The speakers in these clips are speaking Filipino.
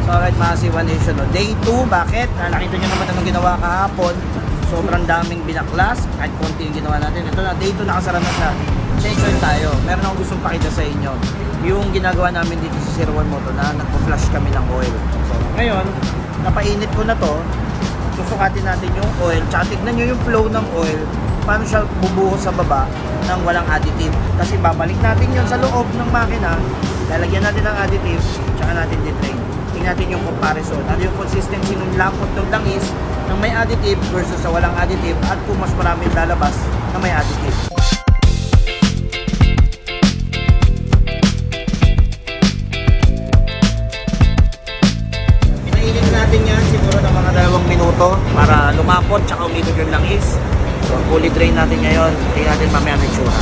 So alright mga C1 Nation, no? Day 2, bakit? Nakita nyo naman anong ginawa kahapon. Sobrang daming binaklas, kahit konti yung ginawa natin. Ito na, day 2 nakasara na siya. Change oil tayo. Meron akong gustong pakita sa inyo. Yung ginagawa namin dito sa 01 Moto na nagpo-flush kami ng oil. So ngayon, napainit ko na to. Susukatin natin yung oil. Tsaka tignan nyo yung flow ng oil. Paano siya bubuhos sa baba ng walang additive. Kasi babalik natin yun sa loob ng makina. Lalagyan natin ng additive. Tsaka natin di-drain. Tingnan natin yung comparison. Ano yung consistency ng lapot ng langis ng may additive versus sa walang additive. At kung mas maraming lalabas na may additive. Pinainit natin yan siguro ng mga 2 minuto para lumapot tsaka umikot yung langis. So, fully drain natin ngayon. Tingnan natin mamaya ng itsura.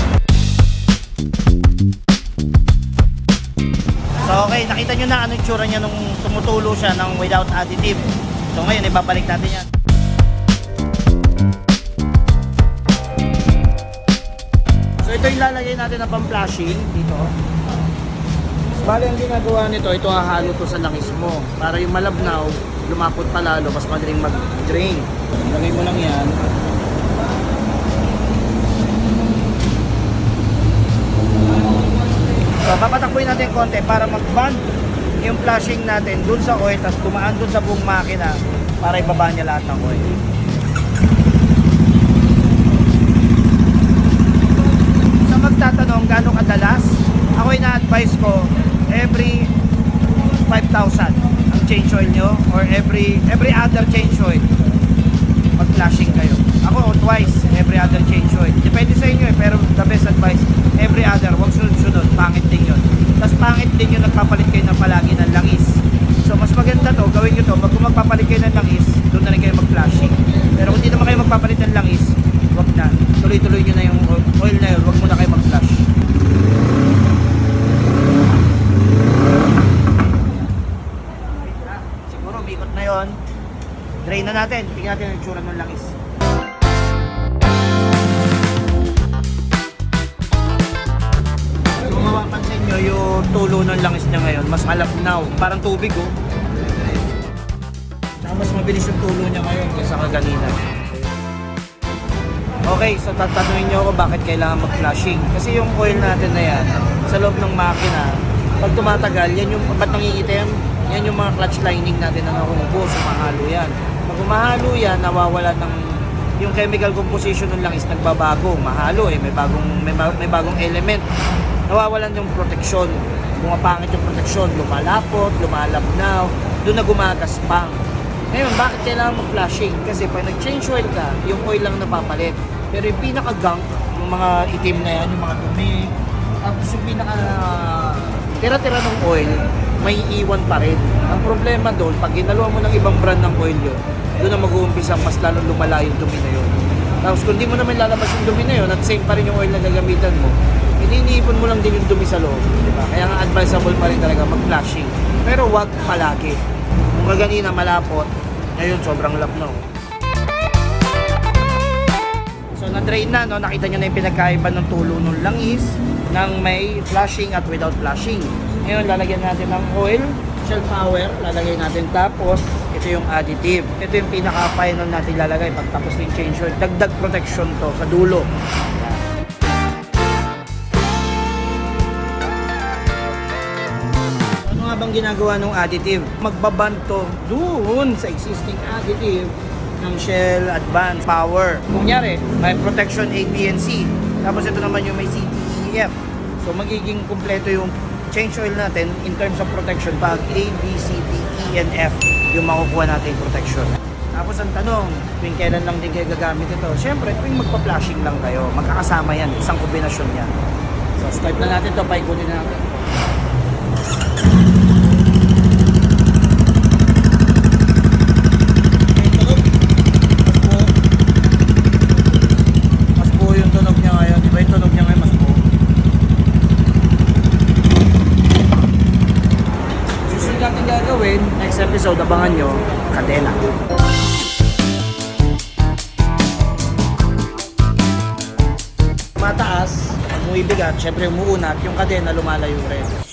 So, okay. Nakita nyo na ano itsura niya nung tumutulo siya ng without additive. So, ngayon, ibabalik natin yan. So, ito yung lalagay natin na pang-flashing dito. Bali, ang ginagawa nito, ito hahalo to sa langis mo. Para yung malabnaw, lumapot pa lalo, mas madaling mag-drain. Lagay mo lang yan. So, papatakbuhin natin konti para mag-bond yung flashing natin dun sa oil, tapos tumaan dun sa buong makina para ibaba niya lahat ng oil. Sa magtatanong gaano kadalas, ako ina-advise ko every 5,000 ang change oil nyo or every other change oil mag-flashing kayo. Ako twice every other change oil. Depende sa inyo pero the best advice every other, huwag sunod-sunod, pangit din yun. Tapos pangit din yung nagpapalit kayo ng palagi ng langis. So mas maganda to, gawin nyo to, kung magpapalit kayo ng langis, doon na rin kayo mag-flashing. Pero kung hindi naman kayo magpapalit ng langis, huwag na. Tuloy-tuloy nyo na yung oil na yun, huwag muna kayo mag-flash. Siguro, umikot na yun. Drain na natin, tingnan natin ang itsura ng langis. Mapapansin nyo yung tulo ng langis niya ngayon, mas malabnaw, parang tubig oh. Saka mas mabilis yung tulo niya ngayon kaysa kaganina. Okay, so tatanungin nyo ako bakit kailangan mag-flashing. Kasi yung oil natin na yan, sa loob ng makina, pag tumatagal, yan yung, ba't nangingitim? Yan yung mga clutch lining natin na nakumubo, sumahalo yan. Pag umahalo yan, nawawala ng yung chemical composition ng langis, nagbabago, mahalo eh, may bagong element. Nawawalan yung proteksyon, pumapangit yung proteksyon, lumalapot, lumalabnaw, doon na gumagaspang. Ngayon, bakit kailangan mag-flashing? Kasi pag nag-change oil ka, yung oil lang napapalit. Pero yung pinaka-gunk, yung mga itim na yan, yung mga dumi, tapos yung pinaka-tira-tira ng oil, may iwan pa rin. Ang problema doon, pag ginaluan mo ng ibang brand ng oil yun, doon na mag-uumpisa, mas lalong lumala yung dumi na yun. Tapos kung di mo naman lalabas yung dumi na yun, at same pa rin yung oil na gagamitan mo, iniipon mo lang din yung dumi sa loob, di ba? Kaya nga advisable pa rin talaga mag-flashing. Pero wag palagi. Kung kaganina malapot, ngayon sobrang lapnaw. So na-drain na, no? Nakita nyo na yung pinagkaiba ng tulo ng langis ng may flashing at without flashing. Ngayon lalagyan natin ng oil, shell power, lalagay natin, tapos ito yung additive. Ito yung pinaka-final natin lalagay pagtapos ng change oil. Dagdag protection to sa dulo. Bang ginagawa ng additive, magbaband to doon sa existing additive ng Shell Advanced Power. Kunyari, may protection A, B, and C. Tapos ito naman yung may C, D, E, F. So magiging kumpleto yung change oil natin in terms of protection pag A, B, C, D, E, and F yung makukuha natin protection. Tapos ang tanong, tuwing kailan lang din kayo gagamit ito? Siyempre, tuwing magpa-flashing lang kayo, magkakasama yan, isang kombinasyon yan. So start na natin ito, paikutin na natin. Next episode, abangan nyo, kadena. Mataas, umuibigat, syempre umuunat, yung kadena lumalayo rin.